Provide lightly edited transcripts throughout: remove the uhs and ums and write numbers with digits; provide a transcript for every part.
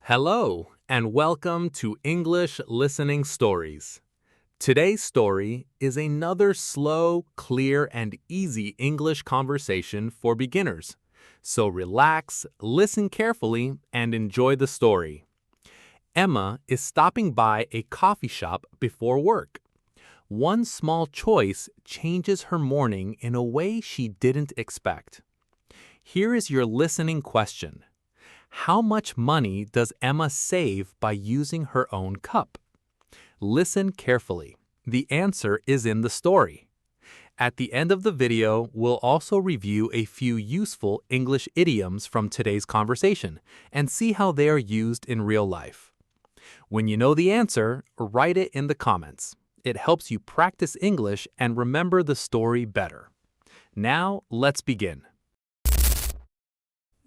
Hello, and welcome to English Listening Stories. Today's story is another slow, clear, and easy English conversation for beginners. So relax, listen carefully, and enjoy the story. Emma is stopping by a coffee shop before work. One small choice changes her morning in a way she didn't expect. Here is your listening question. How much money does Emma save by using her own cup? Listen carefully. The answer is in the story. At the end of the video, we'll also review a few useful English idioms from today's conversation and see how they are used in real life. When you know the answer, write it in the comments. It helps you practice English and remember the story better. Now, let's begin.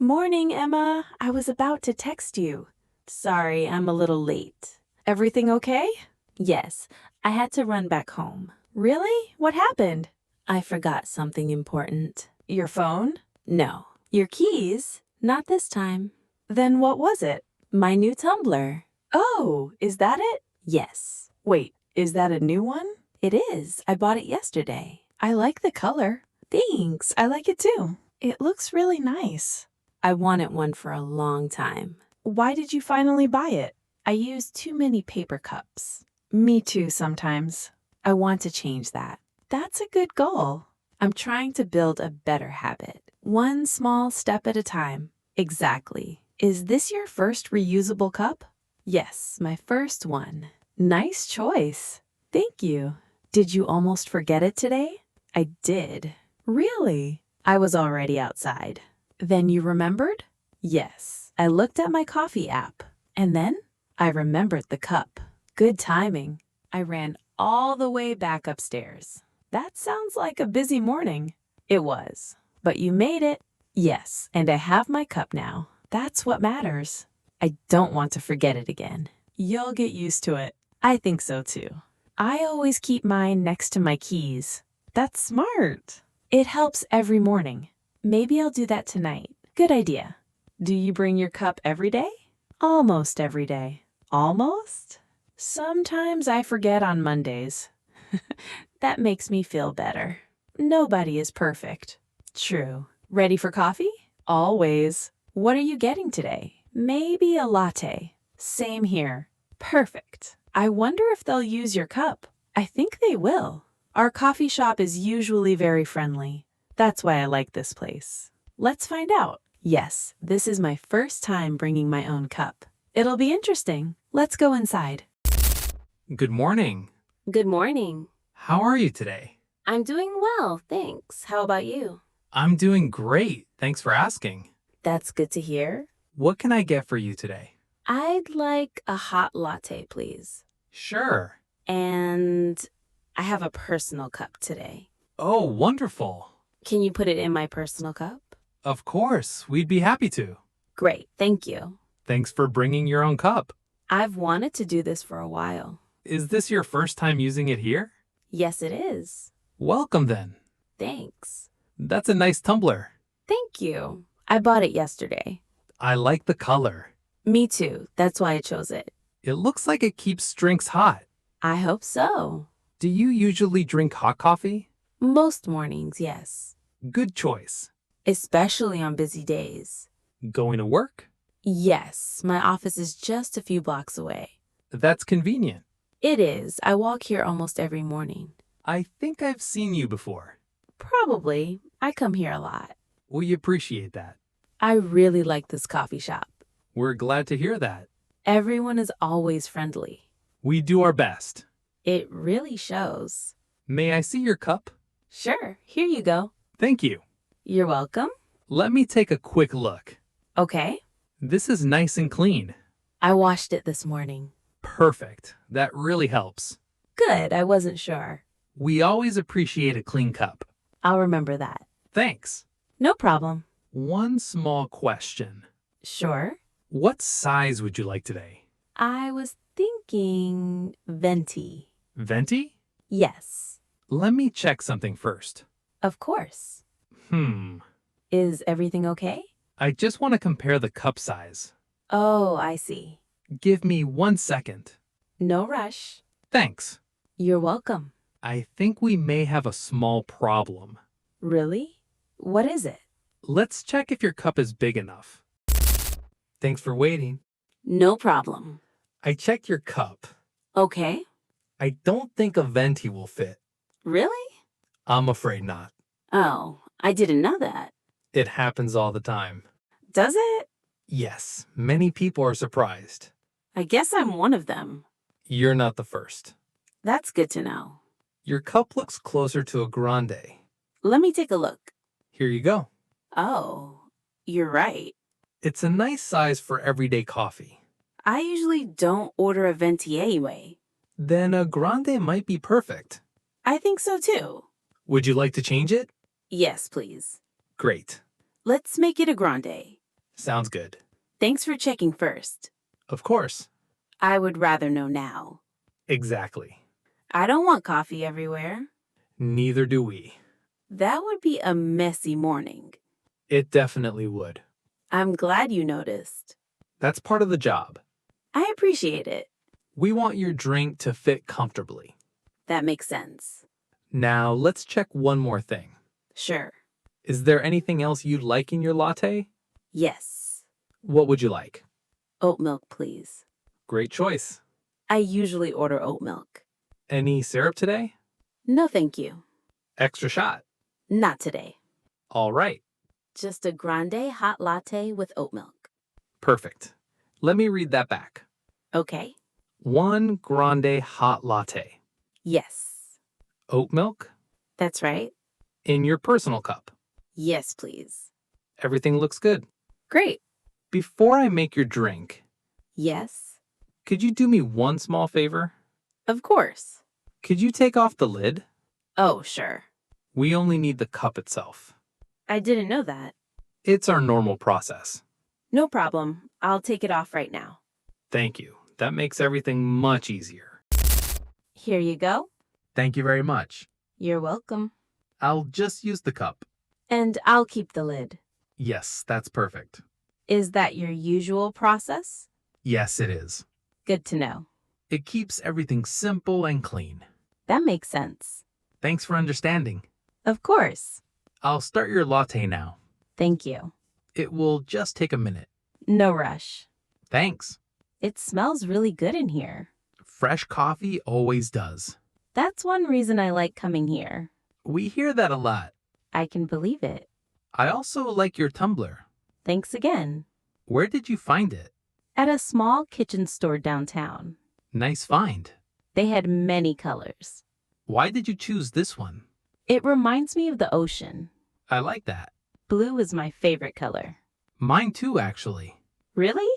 Morning, Emma. I was about to text you. Sorry, I'm a little late. Everything okay? Yes, I had to run back home. Really? What happened? I forgot something important. Your phone? No. Your keys? Not this time. Then what was it? My new tumbler. Oh, is that it? Yes. Wait, is that a new one? It is. I bought it yesterday. I like the color. Thanks. I like it too. It looks really nice. I wanted one for a long time. Why did you finally buy it? I use too many paper cups. Me too sometimes. I want to change that. That's a good goal. I'm trying to build a better habit. One small step at a time. Exactly. Is this your first reusable cup? Yes, my first one. Nice choice. Thank you. Did you almost forget it today? I did. Really? I was already outside. Then you remembered? Yes. I looked at my coffee app. And then I remembered the cup. Good timing. I ran all the way back upstairs. That sounds like a busy morning. It was. But you made it. Yes, and I have my cup now. That's what matters. I don't want to forget it again. You'll get used to it. I think so too. I always keep mine next to my keys. That's smart. It helps every morning. Maybe I'll do that tonight. Good idea. Do you bring your cup every day? Almost every day. Almost? Sometimes I forget on Mondays. That makes me feel better. Nobody is perfect. True. Ready for coffee? Always. What are you getting today? Maybe a latte. Same here. Perfect. I wonder if they'll use your cup. I think they will. Our coffee shop is usually very friendly. That's why I like this place. Let's find out. Yes, this is my first time bringing my own cup. It'll be interesting. Let's go inside. Good morning. Good morning. How are you today? I'm doing well, thanks. How about you? I'm doing great. Thanks for asking. That's good to hear. What can I get for you today? I'd like a hot latte, please. Sure. And I have a personal cup today. Oh, wonderful. Can you put it in my personal cup? Of course, we'd be happy to. Great, thank you. Thanks for bringing your own cup. I've wanted to do this for a while. Is this your first time using it here? Yes, it is. Welcome then. Thanks. That's a nice tumbler. Thank you. I bought it yesterday. I like the color. Me too. That's why I chose it. It looks like it keeps drinks hot. I hope so. Do you usually drink hot coffee? Most mornings, yes. Good choice. Especially on busy days. Going to work? Yes, my office is just a few blocks away. That's convenient. It is. I walk here almost every morning. I think I've seen you before. Probably. I come here a lot. We appreciate that. I really like this coffee shop. We're glad to hear that. Everyone is always friendly. We do our best. It really shows. May I see your cup? Sure, here you go. Thank you. You're welcome. Let me take a quick look. Okay. This is nice and clean. I washed it this morning. Perfect. That really helps. Good, I wasn't sure. We always appreciate a clean cup. I'll remember that. Thanks. No problem. One small question. Sure. What size would you like today? I was thinking venti. Venti? Yes. Let me check something first. Of course. Hmm. Is everything okay? I just want to compare the cup size. Oh, I see. Give me 1 second. No rush. Thanks. You're welcome. I think we may have a small problem. Really? What is it? Let's check if your cup is big enough. Thanks for waiting. No problem. I checked your cup. Okay. I don't think a venti will fit. Really? I'm afraid not. Oh, I didn't know that. It happens all the time. Does it? Yes, many people are surprised. I guess I'm one of them. You're not the first. That's good to know. Your cup looks closer to a grande. Let me take a look. Here you go. Oh, you're right. It's a nice size for everyday coffee. I usually don't order a venti anyway. Then a grande might be perfect. I think so too. Would you like to change it? Yes, please. Great. Let's make it a grande. Sounds good. Thanks for checking first. Of course. I would rather know now. Exactly. I don't want coffee everywhere. Neither do we. That would be a messy morning. It definitely would. I'm glad you noticed. That's part of the job. I appreciate it. We want your drink to fit comfortably. That makes sense. Now, let's check one more thing. Sure. Is there anything else you'd like in your latte? Yes. What would you like? Oat milk, please. Great choice. I usually order oat milk. Any syrup today? No, thank you. Extra shot. Not today. All right. Just a grande hot latte with oat milk. Perfect. Let me read that back. Okay. 1 grande hot latte. Yes. Oat milk That's right. in your personal cup. Yes, please. Everything looks good. Great. Before I make your drink, Yes. could you do me one small favor? Of course. Could you take off the lid? Oh, sure. We only need the cup itself. I didn't know that. It's our normal process. No problem. I'll take it off right now. Thank you. That makes everything much easier. Here you go. Thank you very much. You're welcome. I'll just use the cup. And I'll keep the lid. Yes, that's perfect. Is that your usual process? Yes, it is. Good to know. It keeps everything simple and clean. That makes sense. Thanks for understanding. Of course. I'll start your latte now. Thank you. It will just take a minute. No rush. Thanks. It smells really good in here. Fresh coffee always does. That's one reason I like coming here. We hear that a lot. I can believe it. I also like your tumbler. Thanks again. Where did you find it? At a small kitchen store downtown. Nice find. They had many colors. Why did you choose this one? It reminds me of the ocean. I like that. Blue is my favorite color. Mine too, actually. Really?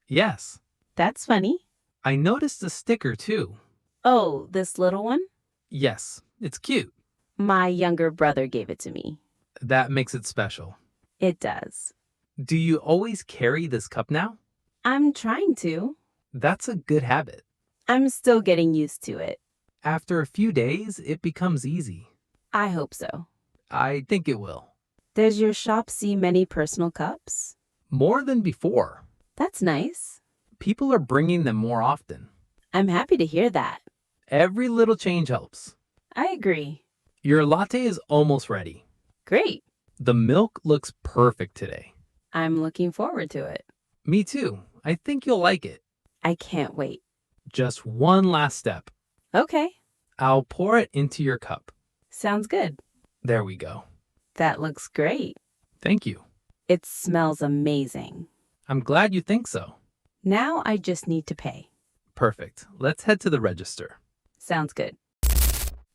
Yes. That's funny. I noticed the sticker too. Oh, this little one? Yes, it's cute. My younger brother gave it to me. That makes it special. It does. Do you always carry this cup now? I'm trying to. That's a good habit. I'm still getting used to it. After a few days, it becomes easy. I hope so. I think it will. Does your shop see many personal cups? More than before. That's nice. People are bringing them more often. I'm happy to hear that. Every little change helps. I agree. Your latte is almost ready. Great. The milk looks perfect today. I'm looking forward to it. Me too. I think you'll like it. I can't wait. Just one last step. Okay. I'll pour it into your cup. Sounds good. There we go. That looks great. Thank you. It smells amazing. I'm glad you think so. Now I just need to pay. Perfect. Let's head to the register. Sounds good.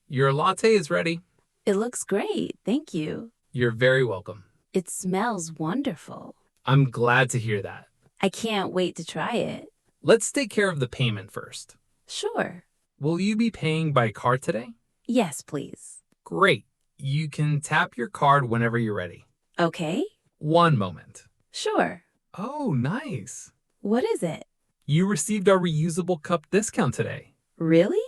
Your latte is ready. It looks great. Thank you. You're very welcome. It smells wonderful. I'm glad to hear that. I can't wait to try it. Let's take care of the payment first. Sure. Will you be paying by card today? Yes, please. Great. You can tap your card whenever you're ready. Okay. One moment. Sure. Oh, nice. What is it? You received our reusable cup discount today. Really?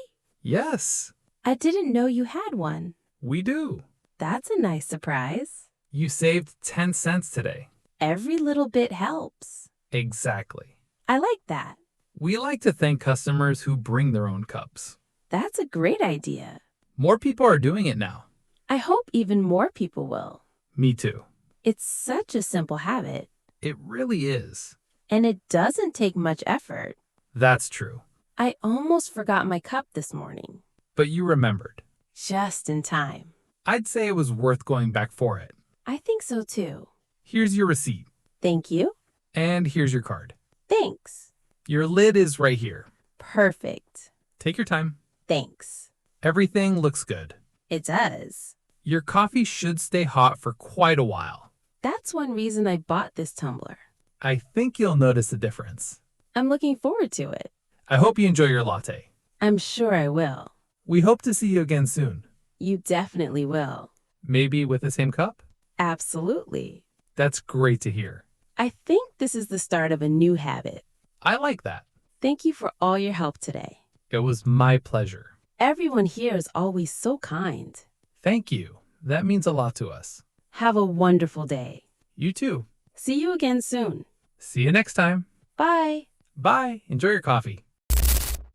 Yes, I didn't know you had one. we do. That's a nice surprise. You saved 10 cents today. Every little bit helps. Exactly. I like that. We like to thank customers who bring their own cups. That's a great idea. More people are doing it now. I hope even more people will. Me too. It's such a simple habit, It really is. and it doesn't take much effort. That's true. I almost forgot my cup this morning. But you remembered. Just in time. I'd say it was worth going back for it. I think so too. Here's your receipt. Thank you. And here's your card. Thanks. Your lid is right here. Perfect. Take your time. Thanks. Everything looks good. It does. Your coffee should stay hot for quite a while. That's one reason I bought this tumbler. I think you'll notice a difference. I'm looking forward to it. I hope you enjoy your latte. I'm sure I will. We hope to see you again soon. You definitely will. Maybe with the same cup? Absolutely. That's great to hear. I think this is the start of a new habit. I like that. Thank you for all your help today. It was my pleasure. Everyone here is always so kind. Thank you. That means a lot to us. Have a wonderful day. You too. See you again soon. See you next time. Bye. Bye. Enjoy your coffee.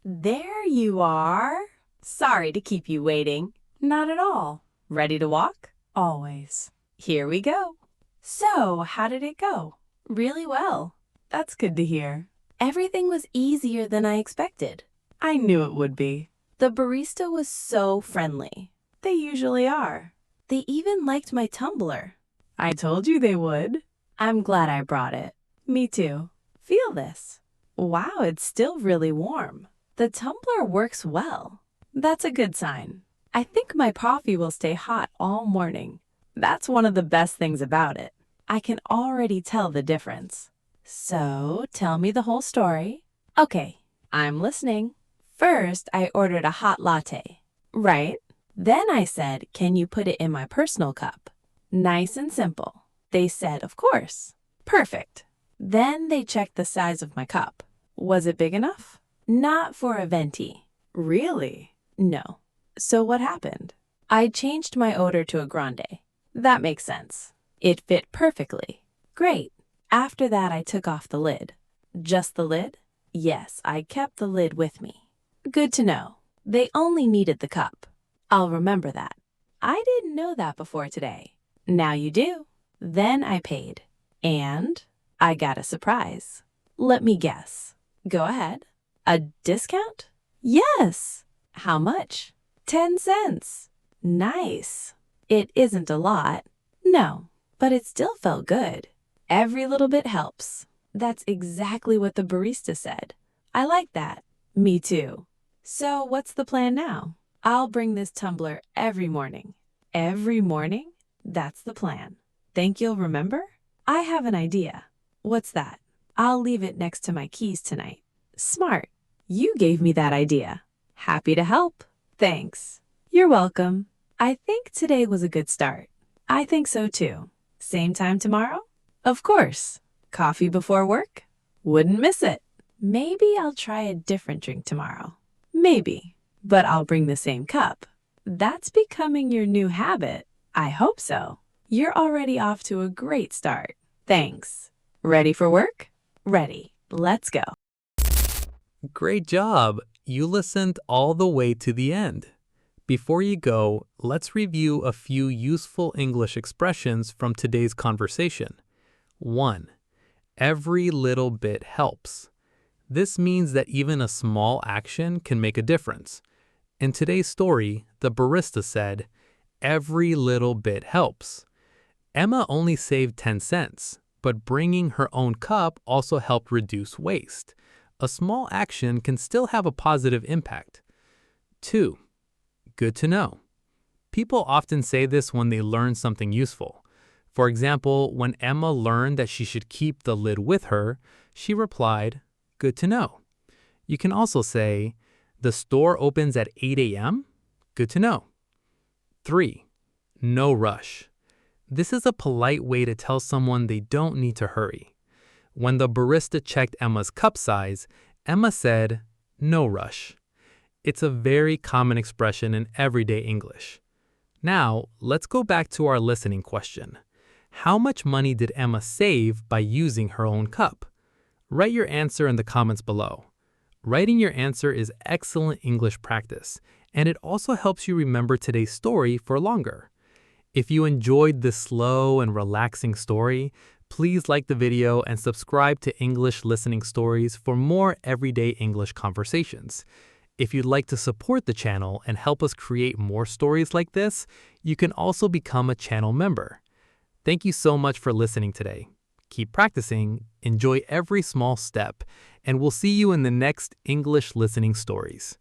There you are. Sorry to keep you waiting. Not at all. Ready to walk? Always. Here we go. So, how did it go? Really well. That's good to hear. Everything was easier than I expected. I knew it would be. The barista was so friendly. They usually are. They even liked my tumbler. I told you they would. I'm glad I brought it. Me too. Feel this. Wow, it's still really warm. The tumbler works well. That's a good sign. I think my coffee will stay hot all morning. That's one of the best things about it. I can already tell the difference. So, tell me the whole story. Okay, I'm listening. First, I ordered a hot latte. Right. Then I said, can you put it in my personal cup? Nice and simple. They said, of course. Perfect. Then they checked the size of my cup. Was it big enough? Not for a venti. Really? No. So what happened? I changed my order to a grande. That makes sense. It fit perfectly. Great. After that, I took off the lid. Just the lid? Yes, I kept the lid with me. Good to know. They only needed the cup. I'll remember that. I didn't know that before today. Now you do. Then I paid. And I got a surprise. Let me guess. Go ahead. A discount? Yes. How much? 10 cents. Nice. It isn't a lot. No, but it still felt good. Every little bit helps. That's exactly what the barista said. I like that. Me too. So what's the plan now? I'll bring this tumbler every morning. Every morning? That's the plan. Think you'll remember? I have an idea. What's that? I'll leave it next to my keys tonight. Smart. You gave me that idea. Happy to help. Thanks. You're welcome. I think today was a good start. I think so too. Same time tomorrow? Of course. Coffee before work? Wouldn't miss it. Maybe I'll try a different drink tomorrow. Maybe. But I'll bring the same cup. That's becoming your new habit. I hope so. You're already off to a great start. Thanks. Ready for work? Ready. Let's go. Great job. You listened all the way to the end. Before you go, let's review a few useful English expressions from today's conversation. 1. Every little bit helps. This means that even a small action can make a difference. In today's story, the barista said, every little bit helps. Emma only saved 10 cents, but bringing her own cup also helped reduce waste. A small action can still have a positive impact. 2. Good to know. People often say this when they learn something useful. For example, when Emma learned that she should keep the lid with her, she replied, good to know. You can also say, the store opens at 8 a.m.? Good to know. 3. No rush. This is a polite way to tell someone they don't need to hurry. When the barista checked Emma's cup size, Emma said, no rush. It's a very common expression in everyday English. Now, let's go back to our listening question. How much money did Emma save by using her own cup? Write your answer in the comments below. Writing your answer is excellent English practice, and it also helps you remember today's story for longer. If you enjoyed this slow and relaxing story, please like the video and subscribe to English Listening Stories for more everyday English conversations. If you'd like to support the channel and help us create more stories like this, you can also become a channel member. Thank you so much for listening today. Keep practicing, enjoy every small step, and we'll see you in the next English Listening Stories.